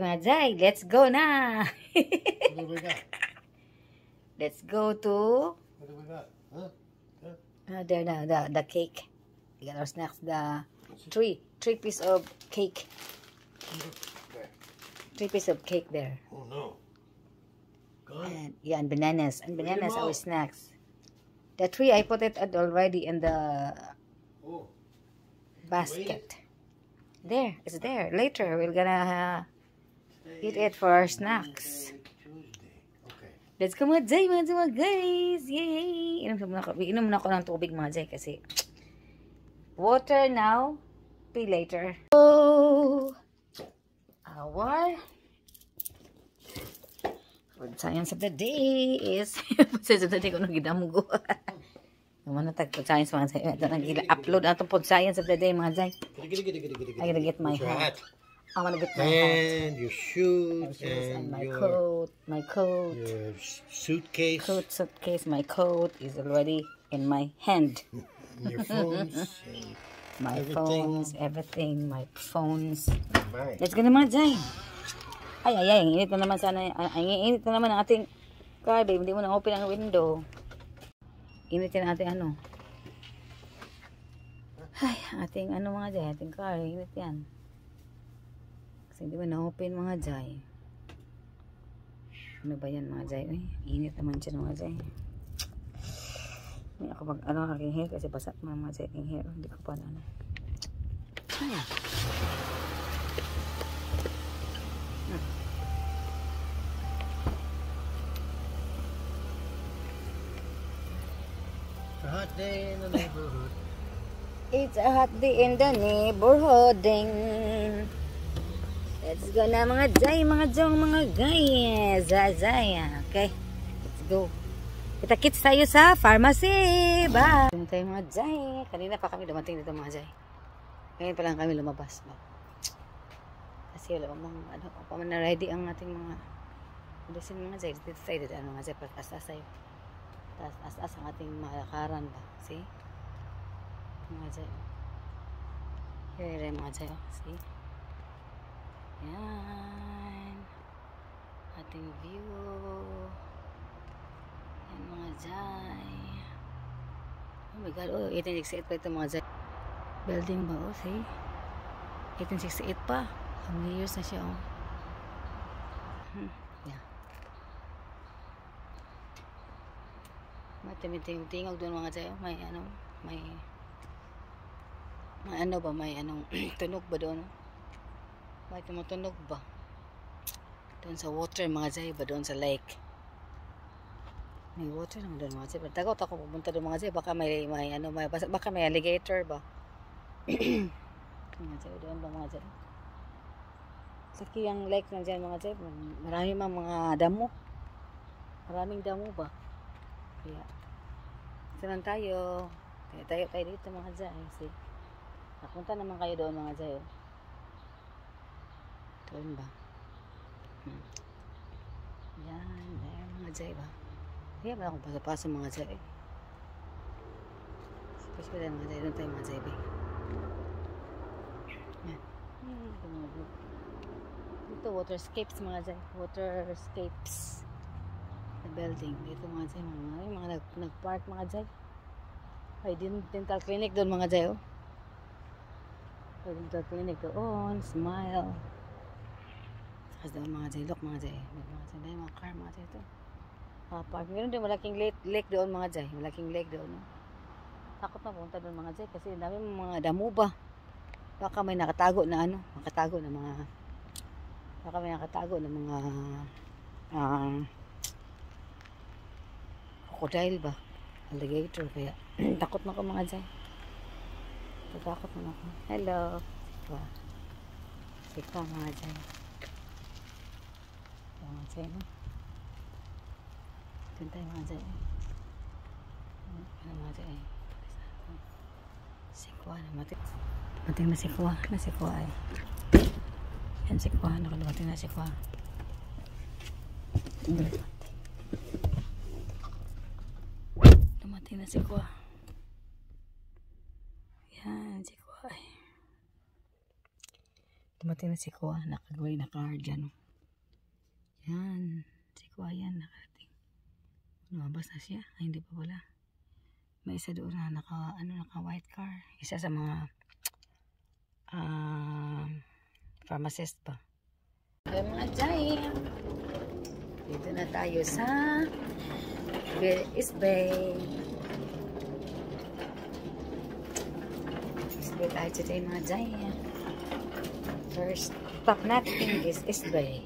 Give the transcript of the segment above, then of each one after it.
mga Jai. Let's go na. What do we got? Let's go to What do we got? Huh? there the cake. We got our snacks. The three piece of cake. Where? 3 piece of cake there. Oh no. Gone? And yeah, and bananas. And Eat bananas 'em our all. snacks. The 3 I put it already in the Oh. basket. There, it's there. Later we're gonna eat it for our snacks. Tuesday. Okay. Let's go mga Jai, mga guys! Yay! Inom na ako ng tubig mga Jai kasi water now, pee later. Oh, our food science of the day is food science of the day kung nang gidamgo. Naman na tag food science mga Jai. Ito nang upload na itong food science of the day mga Jai. I gotta get my hat. I wanna get my hat. And your shoes And my your coat. your suitcase. Suitcase. My coat is already in my hand. Your phones. And My everything. phones, everything. My phones. Mine. Let's go naman, Jai. Ay, ang init na naman sana. Ang init na naman ang ating car, babe. Hindi mo na open ang window. Init yan ang ating ano. Ay, ating ano mga Jai. Ating car, init yan. Kasi hindi mo na open mga Jai. Ano ba yan mga Jai? Uy, init naman siya mga Jai. Hindi ako ano aking hair kasi basat mga Jai aking hair. Hindi ko pa na ano. Ay. It's a hot day in the neighborhood. It's a hot day in the neighborhood. Let's go na mga Jai, mga Jong, mga guys. Zay. Okay, let's go. Kita-kits tayo sa pharmacy. Bye. Doon tayo mga Jai. Kanina pa kami dumating dito mga Jai. Ngayon pa lang kami lumabas ba. Kasi wala ano, pa man na ready ang ating mga medicine mga Jai. Dito tayo dito mga Jai. As-as tayo. As-as ang ating malakaran ba. See? Mga Jai. Here mga Jai. See? Yan. Ating view. Yan mga Jai. Oh my God. Oh, 1868 pa ito mga Jai. Building ba? Oh, see? 1868 pa. How many years na siya? Oh. Yeah. May timitingog doon mga Jai. Oh. May ano. May ano ba? May anong tunog ba doon? May tumutunog ba? Doon sa water mga Jai ba? Doon sa lake. May water naman doon mga Jai. Tagot ako pupunta doon mga Jai. Baka may ano, baka may alligator ba? Mga Jai, doon ba mga Jai? Saki ang lake na dyan mga Jai. Marami mga damo. Maraming damo ba? Kaya, saan tayo? Tayo dito mga Jai. See? Napunta naman kayo doon mga Jai. Oh. Doon ba? Yan, there mga Jai ba? Kaya ba akong paso-paso mga Jai? Paso tayo mga Jai. Doon tayo mga Jai ba? Yan. Dito waterscapes mga Jai. Waterscapes. The building. Dito mga Jai. Mga nag-park mga Jai. Ay, dental clinic doon mga Jai. Oh. Dental clinic doon. Smile. Kasi doon mga Jai. Look mga Jai. Mga car mga Jai ito. Park. Meron din malaking lake doon mga Jai. Malaking lake doon. No? Takot na punta doon mga Jai. Kasi dami mga damo ba. Baka may nakatago na ano. Baka may nakatago na mga crocodile ba. Alligator. Kaya takot na ako mga Jai. Takot na ako. Hello. Sika mga Jai. Mga Jai no. Doon tayo mga Jai. Ano mga Jai. Sikwa na mating na sikwa. Ay. Yan sikwa. Nakalumating na sikwa. Dumating na sikwa. Yan sikwa ay. Dumating na si Kuya. Nakagawin na car dyan. Yan. Si Kuya yan. Nakarating. Lumabas na siya. Ay, hindi pa pala. May isa doon na naka white car. Isa sa mga pharmacist pa. Okay mga giant. Dito na tayo sa East Bay. East Bay tayo today mga giant. First stop natin is East Bay.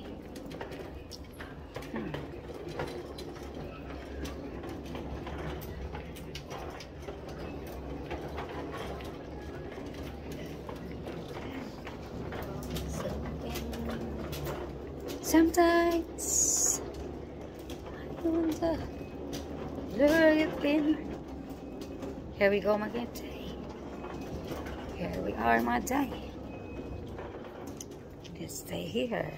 Sometimes I wonder where you've been. Here we go, my day. Here we are, my day. Let's stay here.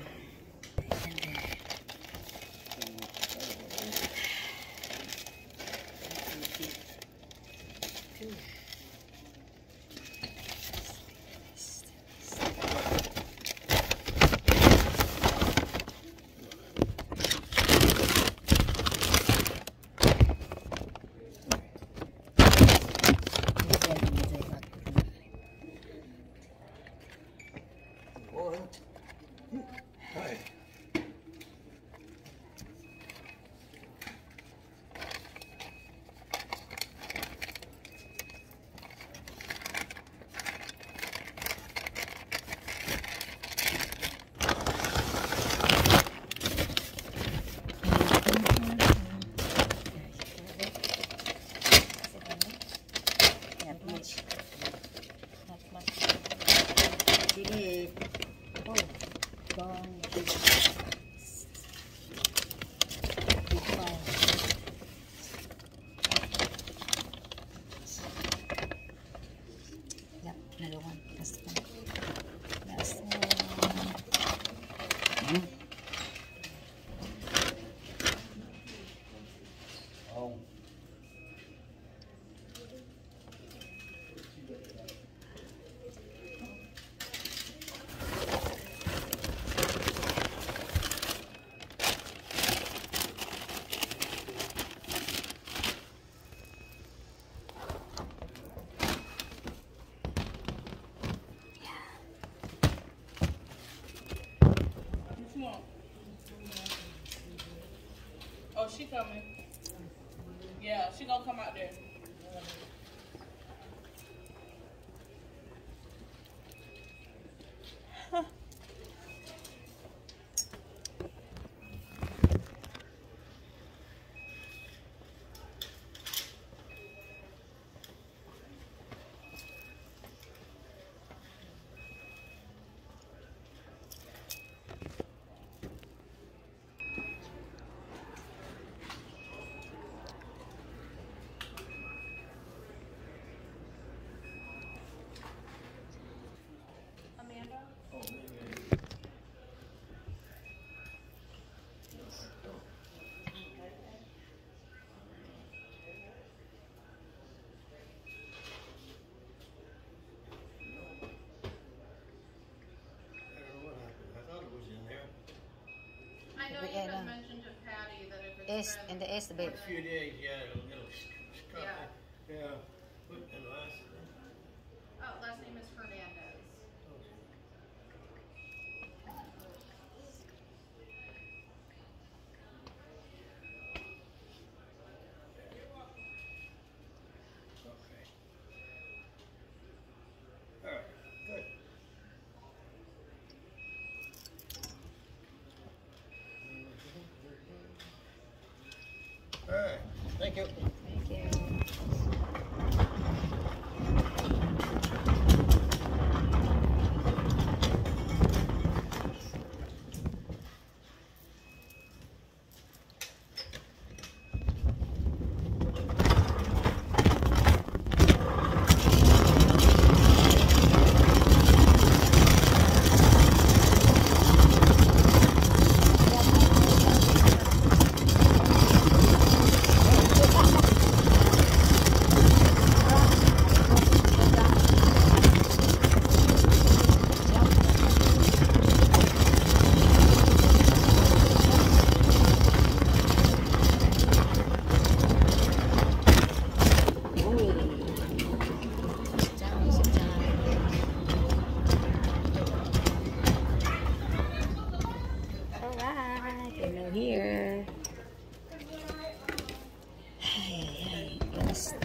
Oh, she coming. Yeah, she gonna come out there. I know you had mentioned to Patty that if it's In the East Bay. A few days, yeah, it'll Yeah. And last, last name is Fernandez. okay. All right, good. All right, thank you. Thank you.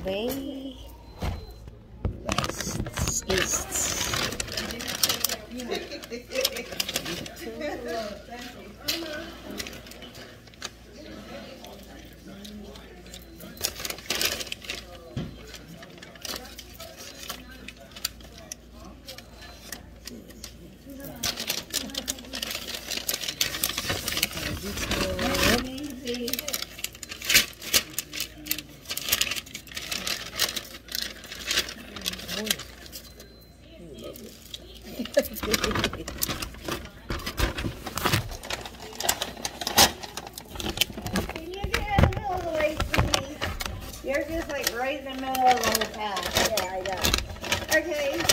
Bay. West, east. You're just like right in the middle of the whole path. Yeah, I know. Okay. Is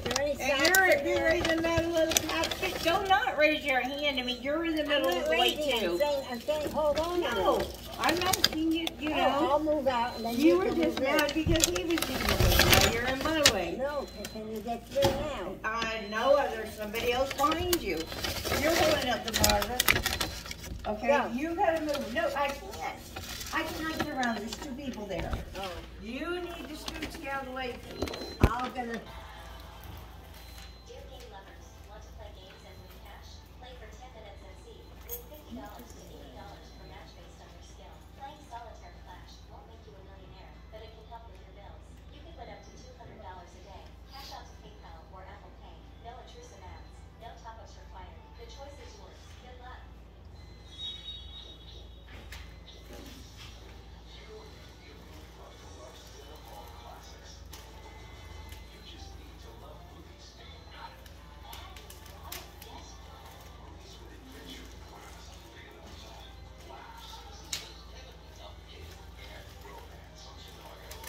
there any And socks you're in there? right in the middle of the path. Do not raise your hand. I mean, you're in the middle I'm of not the way raising, too. I'm saying, hold on a No, minute. I'm asking you. You Oh, know, I'll move out and then you were can just move in. mad because he was in the way. Now you're in my way. No, can you get through now? I know there's somebody else behind you. You're holding up the Margaret. Okay, Go. you gotta move. No, I can't. I cannot get around. There's two people there. Oh, You need to scoot out of the way. I'm gonna. Dear game lovers, want to play games and win cash? Play for 10 minutes and see. Win $50 to $80 per match based on your skill. Playing Solitaire Flash won't make you a millionaire, but it can help with your bills. You can win up to $200 a day. Cash out to PayPal or Apple Pay. No intrusive ads. No top-ups required. The choice is yours. Good luck.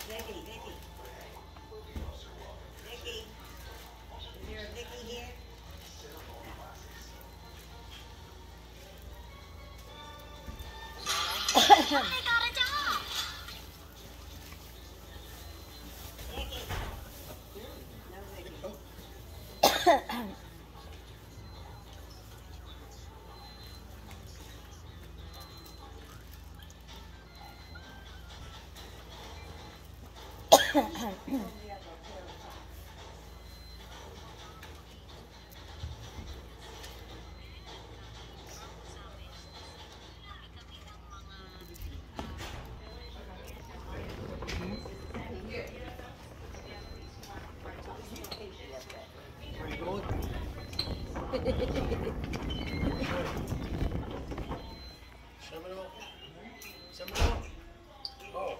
Vicky. Vicky. Is there a Vicky here? Vicky. No Vicky. Where you going? Seminole? Seminole? Oh.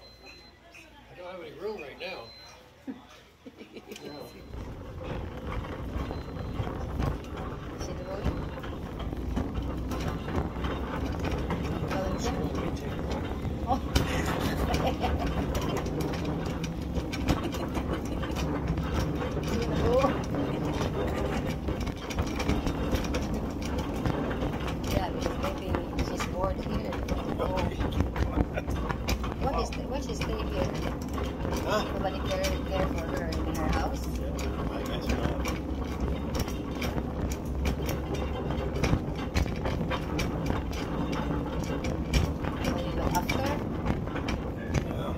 I don't have any room right now. See the road? Wellington? Oh. Yeah, because maybe she's bored here. What she stay here? Huh? Nobody care for her in her house. I guess not. Nobody look after. Yeah.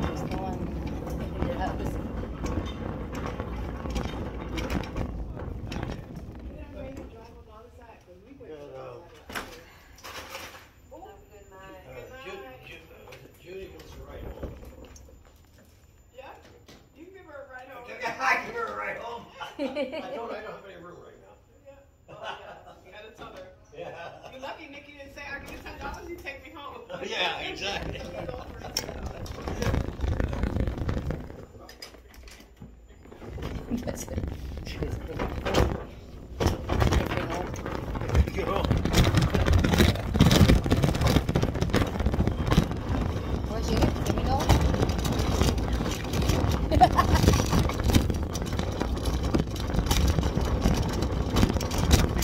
There's no one in the house. Judy gives a ride home. Yeah? You can give her a ride home. I give her a ride home. I don't have any room right now. Yeah. Oh, yeah. You gotta tell her. Yeah. You're lucky Nikki didn't say, I'll give you $10, you take me home. Yeah, exactly. That's it. Get home. Where's she? Let me know.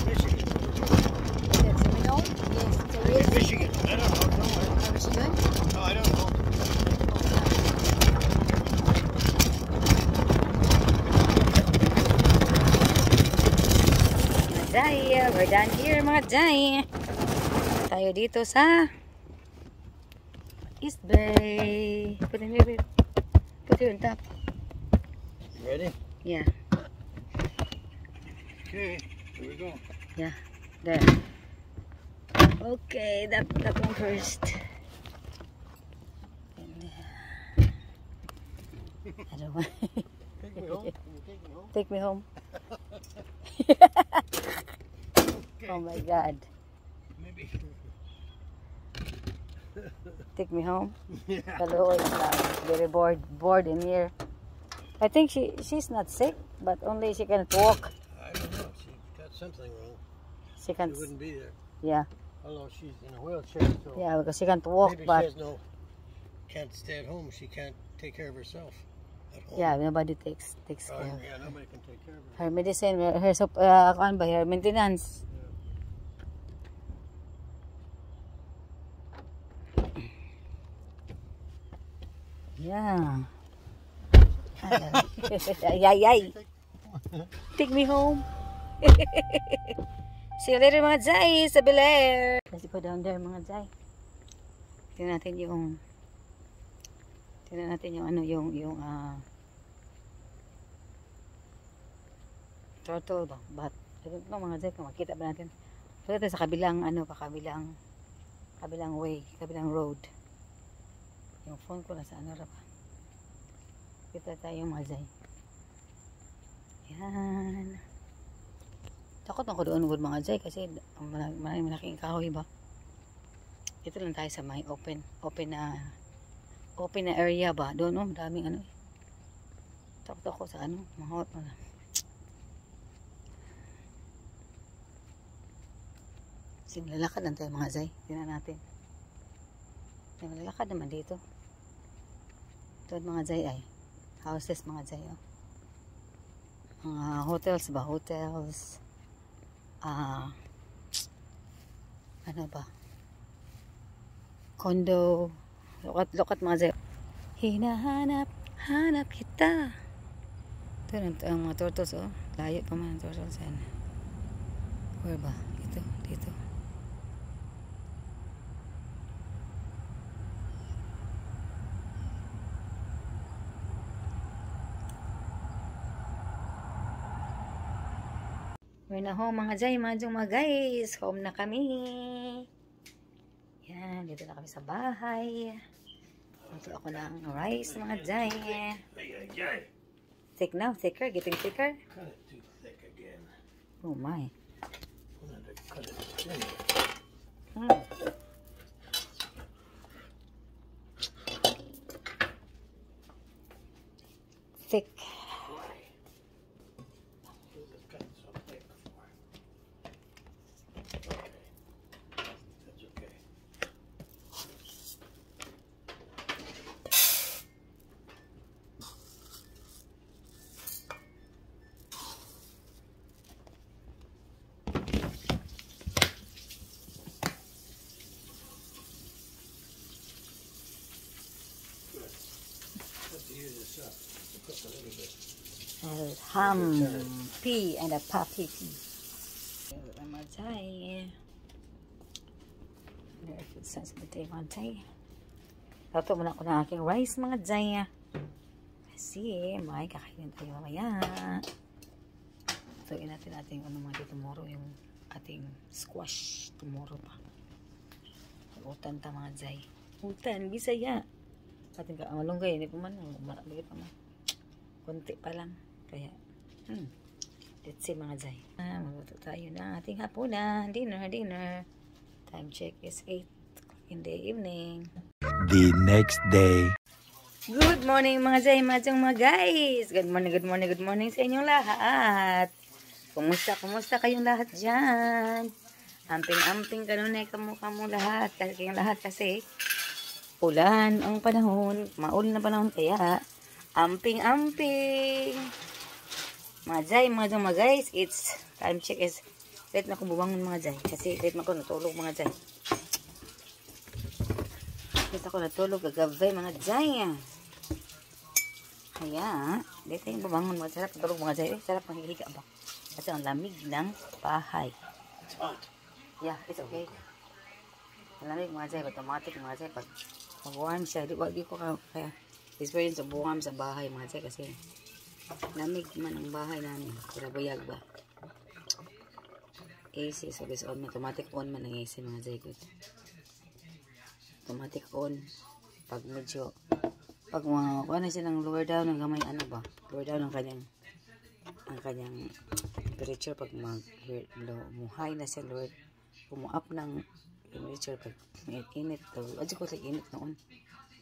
Michigan. Is it Seminole? Yes, it is. Michigan. I don't know. Oh, Michigan? No, I don't know. Jai, we're done here mga Jai. Tayo dito sa East Bay. Put in Put it on top. Ready? Yeah. Okay, here we go. Yeah. There. Okay, that one first. And, I don't want. Take me home. Can you take me home? Take me home. Oh my God. Maybe. Take me home. Yeah. Hello, it's very bored in here. I think she's not sick, but only she can't walk. I don't know. She got something wrong. She can't. She wouldn't be there. Yeah, Although she's in a wheelchair, so yeah, because she can't walk. maybe But she has can't stay at home. She can't take care of herself at home. yeah, nobody takes Oh, care. yeah, nobody can take care of her. Her medicine, her maintenance. Yeah. Yay. Take me home. See you later mga Jai sa Bel Air. Let's go down there mga Jai. Tingnan natin yung ano yung turtle ba? But I don't know mga Jai kung makita ba natin. Punta tayo sa kabilang kabilang way, kabilang road. Yung phone ko nasa ano ra ba? Kita tayo mga Jai. Yan. Takot ako doon mga Jai kasi malaking kahoy ba. Ito lang tayo sa may open na area ba. Doon no, madaming ano. Takot ako sa ano, mahot. Lalakad lang tayo mga Jai. Tingnan natin. May malalakad naman dito. Ito mga Jai ay houses mga Jai. Oh. Mga hotels ba? Hotels. Ano ba? Condo. Lokat mga Jai. Hanap kita. Ito ang mga turtles oh. Layo pa man ang turtles. Where ba? Dito. We're na home mga Jai, mga guys. Home na kami. Yan, dito na kami sa bahay. Ito ako ng rice mga Jai. Thick now, thicker, getting thicker. Cut it too thick again. Oh my. I'm gonna cut it thin. Thick. Cut it so thick before. Okay. That's okay. Let's use this up. Cook a little bit. Ham pea and a puppy pea. Mga Jai. Very good sense of the day mga Jai. Luto muna ako ng aking rice mga Jai. Kasi may kakainin tayo mamaya. Lutuin natin ano mga tomorrow yung ating squash tomorrow pa. Utan ta mga Jai. Utan, Bisaya. Ating malunggay, hindi pa man. Malagay pa man. Kunti pa lang. Kaya, let's see mga Jai. Magluto tayo ng ating hapunan. Dinner. Time check is 8 in the evening. The next day. Good morning mga Jai, mga guys. Good morning sa inyong lahat. Kumusta kayong lahat dyan? Amping kanunay kamo lahat. Kayong lahat kasi ulan ang panahon. Maulan na panahon kaya amping. Mga Jai, mga guys, it's time check is late na akong bumangon mga Jai. Kasi late na ako natulog mga Jai. Late ako natulog gagabay mga Jai. Kaya, late tayong bumangon mga sarap natulog mga Jai. Sarap mahihiga ba? Kasi ang lamig ng bahay. It's hot. Yeah, it's okay. Ang lamig mga Jai, automatic mga Jai. Pag warm siya, di ko kaya Experience sa buham sa bahay mga Jay kasi lamig man ang bahay namin. Kira buyag ba? AC, so this on, automatic on man ang AC mga Jay good. Automatic on. Pag medyo, pag mga, ano siya ng lower down, ng gamay, ano ba? Lower down ang kanyang temperature pag high na siya, lower, up ng temperature pag init, adyo ko sa init noon.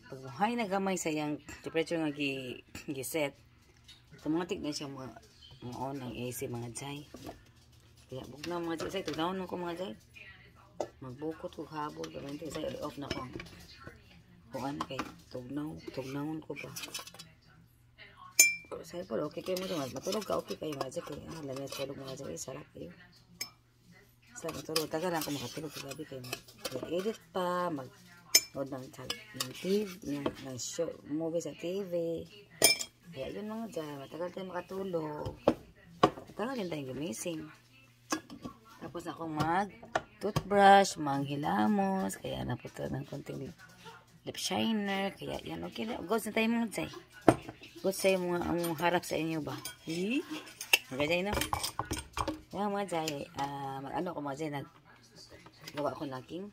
Pag high na gamay sa yung temperature nga giset, automatic na siya mga on ng AC mga Jay. Kaya bug na mga Jay, tugnaon ko mga Jay. Magbukot ko habol, pero hindi Jay, off na ko. Kung ano kay tugnawon ko ba. Pero sa'yo po, okay kayo mo ito. Matulog ka, okay kayo mga Jay. Kaya lamit tulog mga Jay, sarap kayo. Sarap matulog. Tagal lang ako makatulog sa gabi kayo. Mag-edit pa, mag-nood ng TV, ng show, movie sa TV. Kaya yun mga Jay, matagal tayo makatulog. Matagal din tayo gumising. Tapos ako mag-toothbrush, manghilamos, kaya naputo ng konting lip shiner, kaya yan, okay na. Goods na tayo mga Jay. Goods tayo mga harap sa inyo ba? Okay Jay, no? Yan mga Jay, ano ko mga Jay, gawa ko naging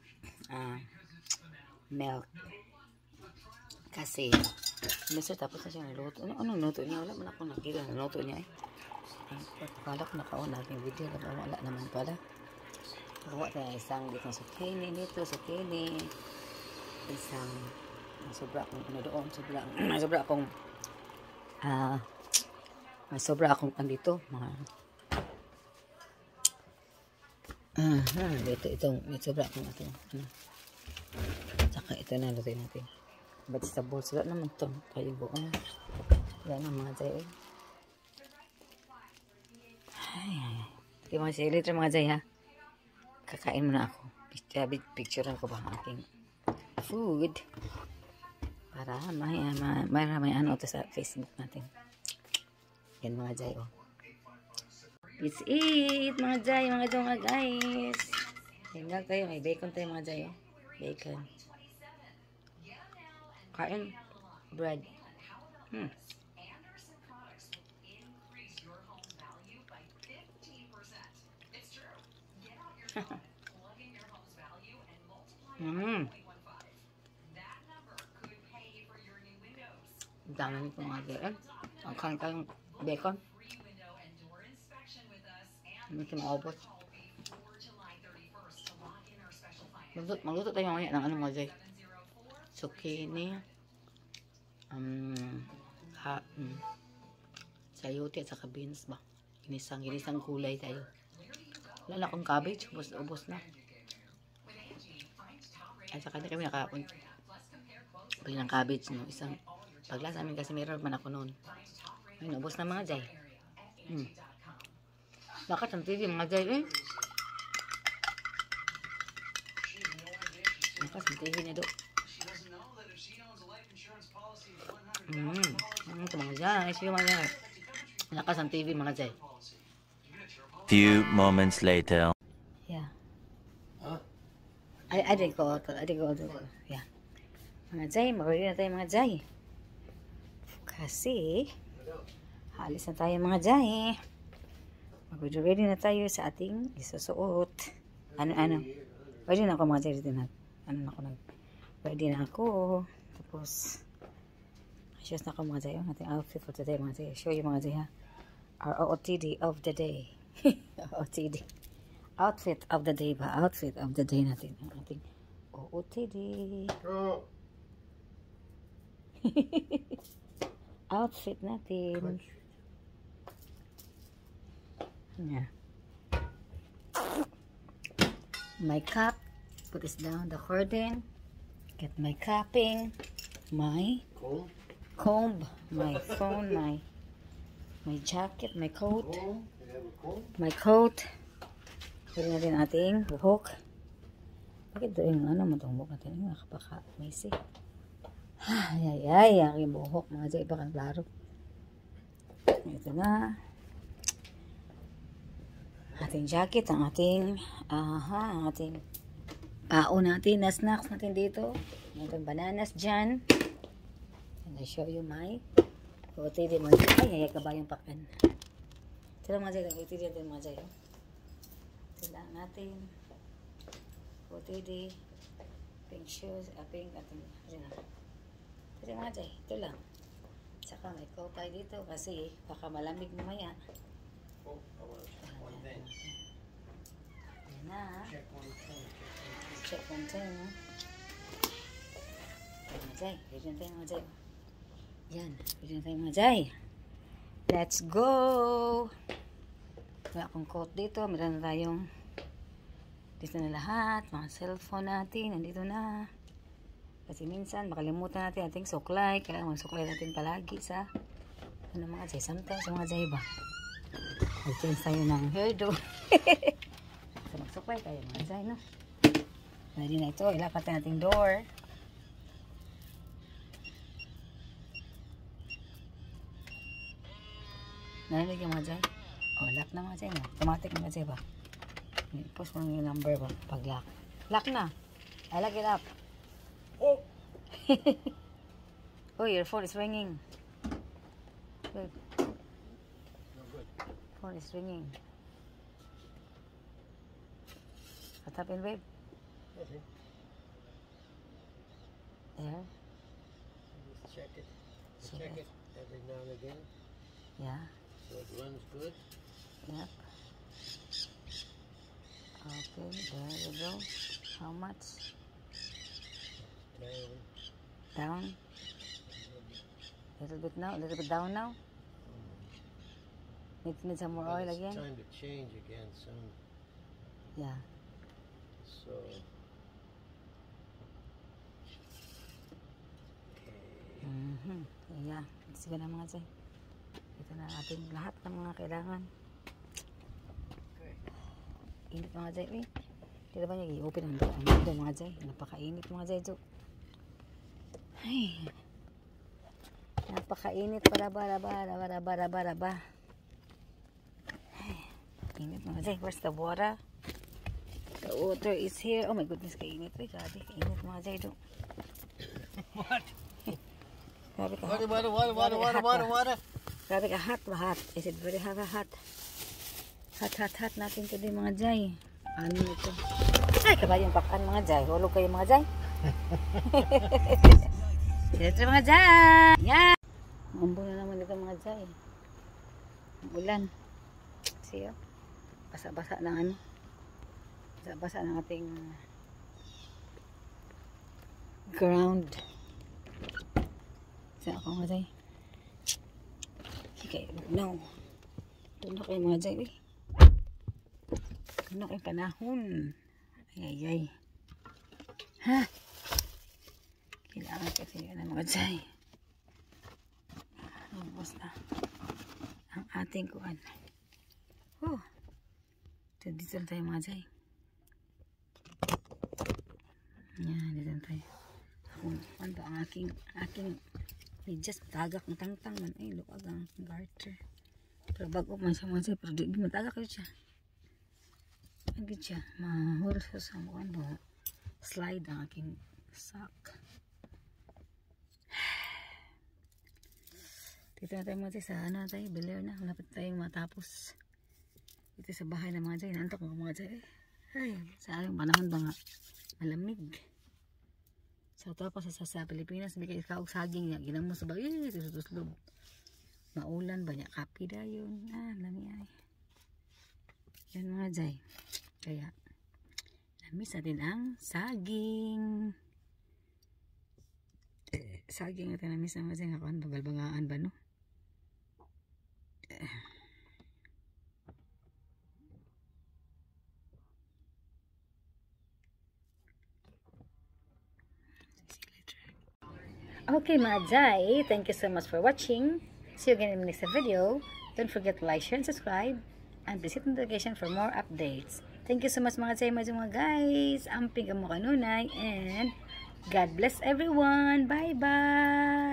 milk. Kasi, Mr. tapos na siya naluto. Anong luto niya? Wala man ako nakita na luto niya eh. Kala ko nakaon natin video. Wala naman pala. Gawa tayo isang ditong zucchini dito. Zucchini. Isang sobra akong ano doon. Sobra akong andito. Dito itong may sobra akong ito. Saka ito na luto natin. Vegetables. Wala naman ito. Kayo buong. Wala na mga Jay. Ay. Mga Jay. Later mga Jay ha. Kakain muna ako. Picturean ko ba ang aking food. Para may ano ito sa Facebook natin. Yan mga Jay. Oh. It's it mga Jay. Mga guys. Tingnan tayo. May bacon tayo mga Jay. Oh. Bacon. Kain. Bread. Dami nito mga Jay. Ang kain bacon. Hindi ito maubos. Magluto tayo mamaya ng ano mga Jay. Zucchini. Sayote at saka beans ba. Ginisang kulay tayo. Wala na akong cabbage. Ubos na. At saka na kami nakapon. Pag ng cabbage no. Isang paglasa namin kasi meron man ako noon. Ayun, ubos na mga Jay. Bakit ang TV mga Jay eh? Bakas ang TV niya do. Ito mga Jay. Sige mga Jay. Lakas ang TV mga Jay. Few moments later. Yeah. Huh? I didn't go. Yeah. Mga Jay, mag-ready na tayo mga Jay. Kasi, halis na tayo mga Jay. Mag-ready na tayo sa ating isusuot. Ano? Ready na ako mga Jay. Ready na ako. Tapos, shoes na ako mga Jay. Ang ating outfit for today mga Jay. Show you mga Jay ha. Our OOTD of the day. OOTD. Outfit of the day ba? Outfit of the day natin. Ang ating OOTD. Oh. Outfit natin. Yeah. My cap. Put this down the curtain. Get my capping. My comb. My phone. My jacket. My coat. My coat. Pwede natin ating buhok. Bakit ito yung ano matungkok natin? Yung nakapaka. Maisi. Ay. Aking buhok. Mga Jay. Baka klaro. Ito na. Ating jacket. Ang ating baon natin na snacks natin dito. Ating bananas dyan. I show you my OTD mga jay. Ay, kabayang pakan. Ito lang mga jay. OTD ito mga jay. Ito lang natin. OTD. Pink shoes. Pink. Ito mga jay. Ito lang. Tsaka may coat tayo dito kasi baka malamig mamaya. Oh, I want to check one thing. Ayan na. Check one thing. Check one thing. Ayan mga jay. Pwede tayo mga jay. Yan. Pwede tayo mga jay. Let's go! Wala akong coat dito. Meron na tayong dito na lahat. Mga cellphone natin. Nandito na. Kasi minsan makalimutan natin ating suklay. Kaya magsuklay natin palagi sa ano mga jay. Sometimes mga jay ba? Mag-change tayo ng hairdo. So magsuklay tayo mga jay, no? Ready na ito. Ilapat na nating door. Narinig yung mga jay? O, lock na mga jay, no? Automatic mga jay ba? Post mo yung number ba? Pag lock. Lock na. I lock it up. Oh! Oh, your phone is ringing. Good. No good. Phone is ringing. What happened, babe? Nothing. There? Just check it. Check Check it. it every now and again. Yeah. So it runs good. Yep. Okay, there you go. How much? Down. Down? Little bit now? Little bit down now? Need some more oil But it's again? time to change again soon. Yeah. So. Okay. Yeah. Sige na mga jay. Ito na ating lahat ng mga kailangan. Init mga jay. Uy. Hindi ba niya i-open ang door mga jay? Napakainit mga jay. Ay. Napakainit. Bara. Ay. Init mga jay. Where's the water? The water is here. Oh my goodness. Kainit. Uy, grabe. Kainit mga jay. What? Grabe ka hot. Water. Grabe ka hot. Is it very hot? Hot natin today mga jay. Ano ito? Ay, kabayang pakan mga jay. Hulog kayo mga jay. Ito mga jay. Yan. Umbo na naman ito mga jay. Ulan. See you. Basa-basa ng ano. Basa-basa ng ating ground. Saan ako mga jay? Okay, no. Tunog kayo mga jay. Uy. Tunog kayo panahon. Ay. Ha? Kailangan kasi yun ang mga jay. Nabos na. Ang ating kuwan. Oh. Dito na tayo mga jay. Yan, dito na tayo. Ano ba ang aking just matagak ng tangtang man. Ay, luwag ang aking garter. Pero bago man siya mga jay. Pero di matagak yun siya. Agad siya. Mahulog siya sa mukha ba. Slide ang aking sock. Dito na tayo mga jay sa ano tayo. Beler na. Malapit tayong matapos. Dito sa bahay na mga jay. Nantok mga jay. Ay, sa aking panahon ba nga malamig. Sa tapos sa Pilipinas, bigay ka og saging niya. Ginamo sa bagay, tuslog. Maulan ba niya? Kapi da yun. Lami ay. Yan mga jay. Kaya, namis natin ang saging. Saging natin namis na mga jay. Ngakuan, babalbangaan ba no? Okay mga jay, thank you so much for watching. See you again in the next video. Don't forget to like, share, and subscribe. And please hit notification for more updates. Thank you so much mga jay, mga guys. Amping ka mo kanunay. And God bless everyone. Bye-bye.